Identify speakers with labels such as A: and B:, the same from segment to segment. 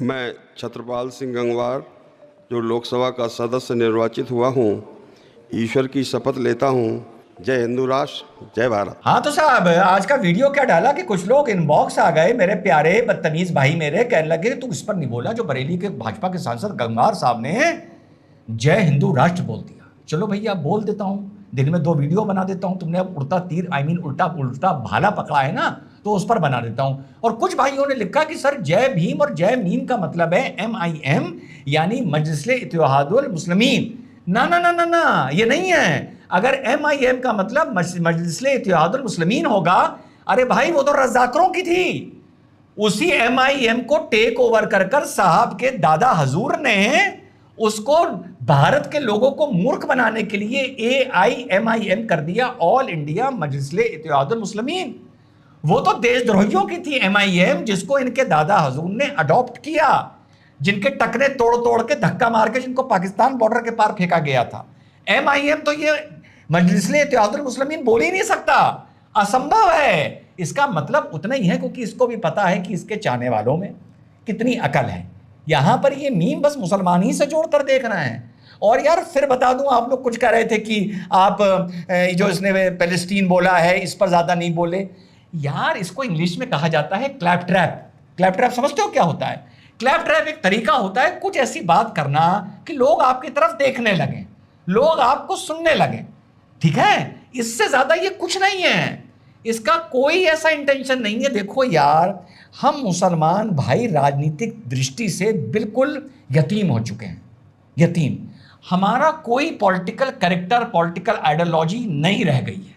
A: मैं छत्रपाल सिंह गंगवार जो लोकसभा का सदस्य निर्वाचित हुआ हूँ, ईश्वर की शपथ लेता हूँ। जय हिंदू राष्ट्र, जय भारत।
B: हाँ तो साहब, आज का वीडियो क्या डाला कि कुछ लोग इनबॉक्स आ गए, मेरे प्यारे बदतमीज भाई मेरे, कहने लगे तू इस पर नहीं बोला जो बरेली के भाजपा के सांसद गंगवार साहब ने जय हिंदू राष्ट्र बोल दिया। चलो भैया बोल देता हूँ, दिन में 2 वीडियो बना देता हूँ। तुमने अब उड़ता तीर उल्टा उल्टा भाला पकड़ा है ना, तो उस पर बना देता हूँ। और कुछ भाइयों ने लिखा कि सर जय भीम और जय मीम का मतलब है MIM, यानी मजलिस इत्तेहादुल मुस्लिमीन। ना ना ना ना ना, ये नहीं है। अगर MIM का मतलब मजलिस इत्तेहादुल मुस्लिमीन होगा, अरे भाई वो तो रज़ाकरों की थी। उसी MIM को टेक ओवर कर साहब के दादा हजूर ने उसको भारत के लोगों को मूर्ख बनाने के लिए AIMIM कर दिया, ऑल इंडिया मजलिस इत्तेहादुल मुस्लिमीन। वो तो देशद्रोहियों की थी MIM, जिसको इनके दादा हजूर ने अडॉप्ट किया, जिनके टकने तोड़ तोड़ के धक्का मार के जिनको पाकिस्तान बॉर्डर के पार फेंका गया था। MIM तो ये मजलिस इत्तेहादुल मुस्लिमीन बोल ही नहीं सकता, असंभव है। इसका मतलब उतना ही है क्योंकि इसको भी पता है कि इसके चाहने वालों में कितनी अकल है। यहां पर ये मीम बस मुसलमान ही से जोड़कर देख रहे हैं। और यार फिर बता दूं, आप लोग कुछ कह रहे थे कि आप जो इसने पैलेस्टीन बोला है इस पर ज्यादा नहीं बोले। यार इसको इंग्लिश में कहा जाता है क्लैप ट्रैप। क्लैप ट्रैप समझते हो क्या होता है? क्लैप ट्रैप एक तरीका होता है कुछ ऐसी बात करना कि लोग आपकी तरफ देखने लगे, लोग आपको सुनने लगे, ठीक है? इससे ज्यादा ये कुछ नहीं है, इसका कोई ऐसा इंटेंशन नहीं है। देखो यार, हम मुसलमान भाई राजनीतिक दृष्टि से बिल्कुल यतीम हो चुके हैं, यतीम। हमारा कोई पॉलिटिकल कैरेक्टर, पॉलिटिकल आइडियोलॉजी नहीं रह गई है।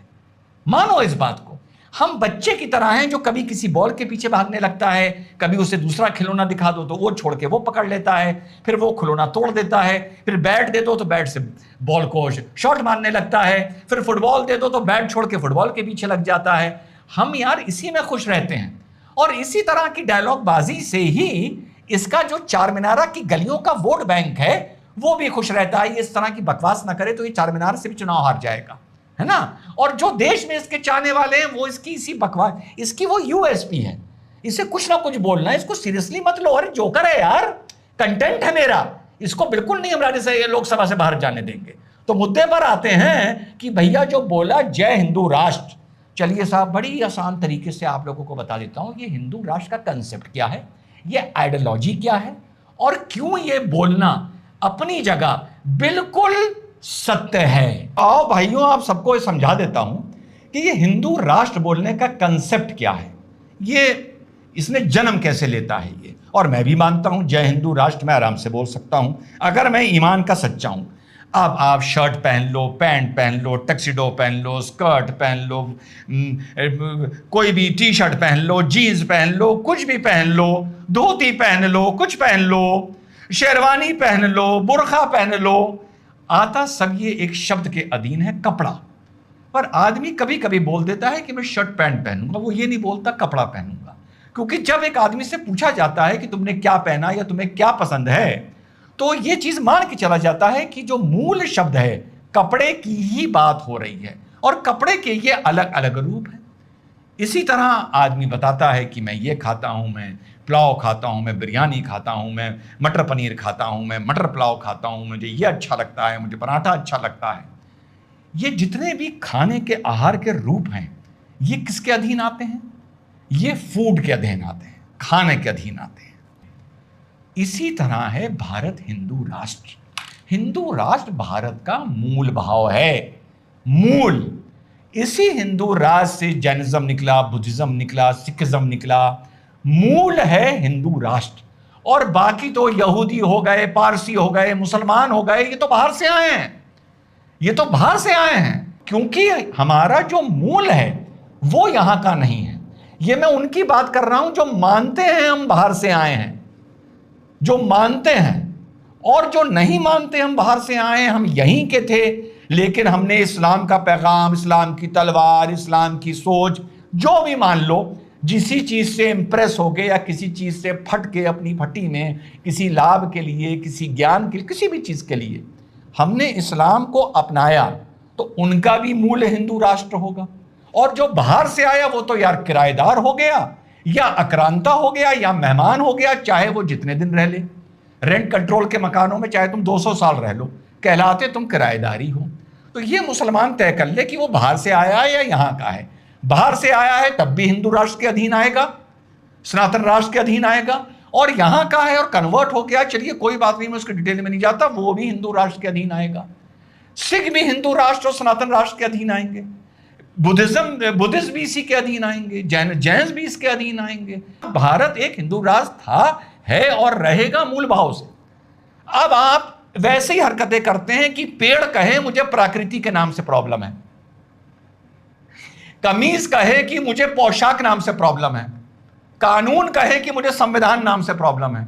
B: मानो इस बात को। हम बच्चे की तरह हैं जो कभी किसी बॉल के पीछे भागने लगता है, कभी उसे दूसरा खिलौना दिखा दो तो वो छोड़ के वो पकड़ लेता है, फिर वो खिलौना तोड़ देता है, फिर बैट दे दो तो बैट से बॉल को शॉट मारने लगता है, फिर फुटबॉल दे दो तो बैट छोड़ के फुटबॉल के पीछे लग जाता है। हम यार इसी में खुश रहते हैं। और इसी तरह की डायलॉग बाजी से ही इसका जो चारमीनारा की गलियों का वोट बैंक है वो भी खुश रहता है। इस तरह की बकवास ना करे तो ये चारमीनार से भी चुनाव हार जाएगा, है ना? और जो देश में इसके चाहने वाले हैं वो इसकी इसी बकवास, इसकी वो USP है, इसे कुछ ना कुछ बोलना है। इसको सीरियसली मत लो। अरे जोकर है यार, कंटेंट है मेरा, इसको बिल्कुल नहीं हम राज्यसभा लोकसभा से बाहर जाने देंगे। तो मुद्दे पर आते हैं कि भैया जो बोला जय हिंदू राष्ट्र, चलिए साहब बड़ी आसान तरीके से आप लोगों को बता देता हूं ये हिंदू राष्ट्र का कंसेप्ट क्या है, ये आइडियोलॉजी क्या है, और क्यों ये बोलना अपनी जगह बिल्कुल सत्य है। आओ भाइयों, आप सबको समझा देता हूं कि ये हिंदू राष्ट्र बोलने का कंसेप्ट क्या है, ये इसने जन्म कैसे लेता है ये। और मैं भी मानता हूं जय हिंदू राष्ट्र मैं आराम से बोल सकता हूं अगर मैं ईमान का सच्चा हूं। अब आप शर्ट पहन लो, पैंट पहन लो, टक्सिडो पहन लो, स्कर्ट पहन लो, कोई भी टी-शर्ट पहन लो, जीन्स पहन लो, कुछ भी पहन लो, धोती पहन लो, कुछ पहन लो, शेरवानी पहन लो, बुर्खा पहन लो, आता सब ये एक शब्द के अधीन है, कपड़ा। पर आदमी कभी कभी बोल देता है कि मैं शर्ट पैंट पहनूंगा, वो ये नहीं बोलता कपड़ा पहनूंगा। क्योंकि जब एक आदमी से पूछा जाता है कि तुमने क्या पहना या तुम्हें क्या पसंद है, तो ये चीज मान के चला जाता है कि जो मूल शब्द है कपड़े की ही बात हो रही है, और कपड़े के ये अलग अलग रूप है। इसी तरह आदमी बताता है कि मैं ये खाता हूं, मैं पुलाव खाता हूं, मैं बिरयानी खाता हूं, मैं मटर पनीर खाता हूं, मैं मटर पुलाव खाता हूं, मुझे ये अच्छा लगता है, मुझे पराठा अच्छा लगता है। ये जितने भी खाने के आहार के रूप हैं ये किसके अधीन आते हैं? ये फूड के अधीन आते हैं, खाने के अधीन आते हैं। इसी तरह है भारत हिंदू राष्ट्र। हिंदू राष्ट्र भारत का मूल भाव है, मूल। इसी हिंदू राष्ट्र से जैनिज्म निकला, बुद्धिज्म निकला, सिखिज्म निकला। मूल है हिंदू राष्ट्र। और बाकी तो यहूदी हो गए, पारसी हो गए, मुसलमान हो गए, ये तो बाहर से आए हैं, ये तो बाहर से आए हैं। क्योंकि हमारा जो मूल है वो यहां का नहीं है। ये मैं उनकी बात कर रहा हूं जो मानते हैं हम बाहर से आए हैं, जो मानते हैं। और जो नहीं मानते हम बाहर से आए हैं, हम यहीं के थे, लेकिन हमने इस्लाम का पैगाम, इस्लाम की तलवार, इस्लाम की सोच, जो भी मान लो, जिसी चीज से इंप्रेस हो गए या किसी चीज से फट के अपनी फटी में किसी लाभ के लिए, किसी ज्ञान के लिए, किसी भी चीज के लिए हमने इस्लाम को अपनाया, तो उनका भी मूल हिंदू राष्ट्र होगा। और जो बाहर से आया वो तो यार किराएदार हो गया, या आक्रांता हो गया या मेहमान हो गया, चाहे वो जितने दिन रह ले। रेंट कंट्रोल के मकानों में चाहे तुम 200 साल रह लो, कहलाते तुम किराएदारी हो। तो ये मुसलमान तय कर ले कि वो बाहर से आया है या यहां का है। बाहर से आया है तब भी हिंदू राष्ट्र के अधीन आएगा, सनातन राष्ट्र के अधीन आएगा, और यहां का है और कन्वर्ट हो गया, चलिए कोई बात नहीं, मैं उसके डिटेल में नहीं जाता, वो भी हिंदू राष्ट्र के अधीन आएगा। सिख भी हिंदू राष्ट्र और सनातन राष्ट्र के अधीन आएंगे, बुद्धिज्म भी इसी के अधीन आएंगे, जैन भी इसके अधीन आएंगे। भारत एक हिंदू राष्ट्र था, है और रहेगा मूल भाव से। अब आप वैसे ही हरकतें करते हैं कि पेड़ कहे मुझे प्रकृति के नाम से प्रॉब्लम है, कमीज कहे कि मुझे पोशाक नाम से प्रॉब्लम है, कानून कहे कि मुझे संविधान नाम से प्रॉब्लम है।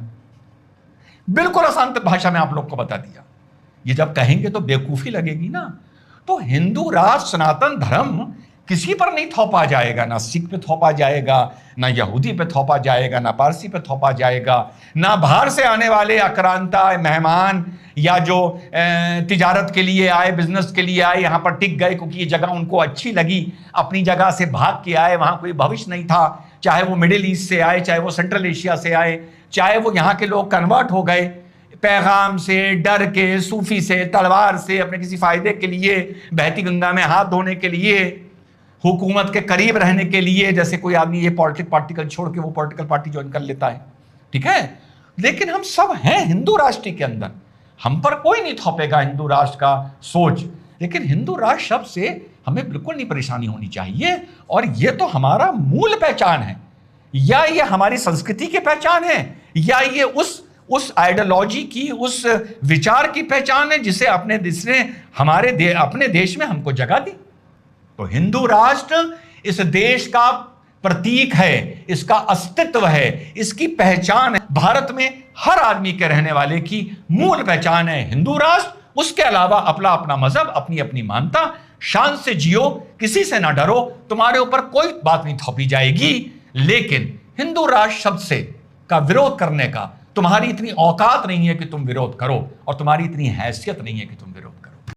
B: बिल्कुल आसान भाषा में आप लोग को बता दिया। ये जब कहेंगे तो बेवकूफी लगेगी ना। तो हिंदू राष्ट्र सनातन धर्म किसी पर नहीं थोपा जाएगा, ना सिख पे थोपा जाएगा, ना यहूदी पे थोपा जाएगा, ना पारसी पे थोपा जाएगा, ना बाहर से आने वाले आक्रांता मेहमान या जो तिजारत के लिए आए, बिजनेस के लिए आए, यहाँ पर टिक गए क्योंकि ये जगह उनको अच्छी लगी, अपनी जगह से भाग के आए, वहाँ कोई भविष्य नहीं था, चाहे वो मिडिल ईस्ट से आए, चाहे वो सेंट्रल एशिया से आए, चाहे वो यहाँ के लोग कन्वर्ट हो गए पैगाम से, डर के, सूफी से, तलवार से, अपने किसी फायदे के लिए, बहती गंगा में हाथ धोने के लिए, हुकूमत के करीब रहने के लिए, जैसे कोई आदमी ये पॉलिटिकल पार्टी छोड़ के वो पॉलिटिकल पार्टी ज्वाइन कर लेता है, ठीक है। लेकिन हम सब हैं हिंदू राष्ट्र के अंदर, हम पर कोई नहीं थोपेगा हिंदू राष्ट्र का सोच। लेकिन हिंदू राष्ट्र शब्द से हमें बिल्कुल नहीं परेशानी होनी चाहिए, और ये तो हमारा मूल पहचान है, या ये हमारी संस्कृति की पहचान है, या ये उस आइडियोलॉजी की, उस विचार की पहचान है जिसे अपने देश ने अपने देश में हमको जगह दी। तो हिंदू राष्ट्र इस देश का प्रतीक है, इसका अस्तित्व है, इसकी पहचान है। भारत में हर आदमी के रहने वाले की मूल पहचान है हिंदू राष्ट्र। उसके अलावा अपना अपना मजहब, अपनी अपनी मानता, शान से जियो, किसी से ना डरो, तुम्हारे ऊपर कोई बात नहीं थोपी जाएगी। लेकिन हिंदू राष्ट्र शब्द से का विरोध करने का तुम्हारी इतनी औकात नहीं है कि तुम विरोध करो, और तुम्हारी इतनी हैसियत नहीं है कि तुम विरोध करो।